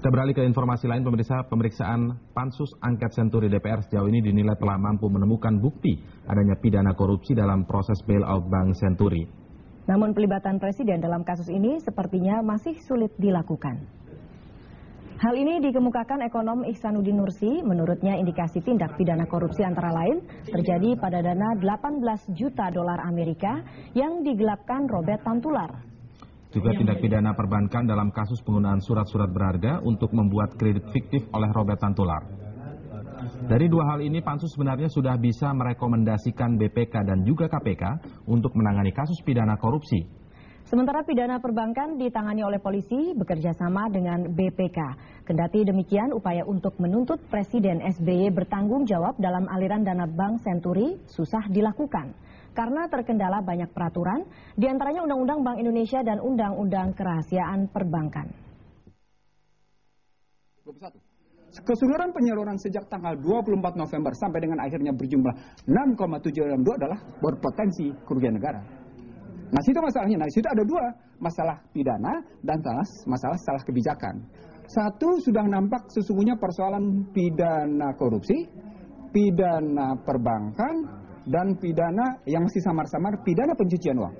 Kita beralih ke informasi lain, pemirsa. Pemeriksaan Pansus Angket Senturi DPR sejauh ini dinilai telah mampu menemukan bukti adanya pidana korupsi dalam proses bailout Bank Senturi. Namun pelibatan Presiden dalam kasus ini sepertinya masih sulit dilakukan. Hal ini dikemukakan ekonom Ihsanuddin Nursi. Menurutnya indikasi tindak pidana korupsi antara lain terjadi pada dana 18 juta dolar Amerika yang digelapkan Robert Tantular. Juga tindak pidana perbankan dalam kasus penggunaan surat-surat berharga untuk membuat kredit fiktif oleh Robert Tantular. Dari dua hal ini, Pansus sebenarnya sudah bisa merekomendasikan BPK dan juga KPK untuk menangani kasus pidana korupsi. Sementara pidana perbankan ditangani oleh polisi bekerja sama dengan BPK. Kendati demikian, upaya untuk menuntut Presiden SBY bertanggung jawab dalam aliran dana Bank Senturi susah dilakukan. Karena terkendala banyak peraturan, diantaranya Undang-Undang Bank Indonesia dan Undang-Undang Kerahasiaan Perbankan. Keseluruhan penyaluran sejak tanggal 24 November sampai dengan akhirnya berjumlah 6,762 adalah berpotensi kerugian negara. Nah, situ masalahnya. Nah, situ ada dua, masalah pidana dan masalah salah kebijakan. Satu, sudah nampak sesungguhnya persoalan pidana korupsi, pidana perbankan, dan pidana yang masih samar-samar, pidana pencucian uang.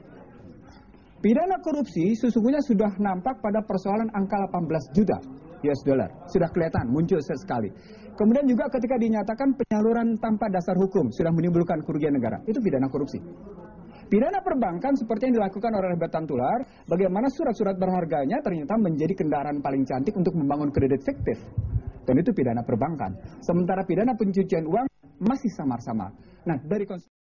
Pidana korupsi sesungguhnya sudah nampak pada persoalan angka 18 juta US dollar. Sudah kelihatan, muncul sekali. Kemudian juga ketika dinyatakan penyaluran tanpa dasar hukum sudah menimbulkan kerugian negara. Itu pidana korupsi. Pidana perbankan seperti yang dilakukan oleh Robert Tantular, bagaimana surat-surat berharganya ternyata menjadi kendaraan paling cantik untuk membangun kredit fiktif. Dan itu pidana perbankan. Sementara pidana pencucian uang masih samar-samar. Nah, dari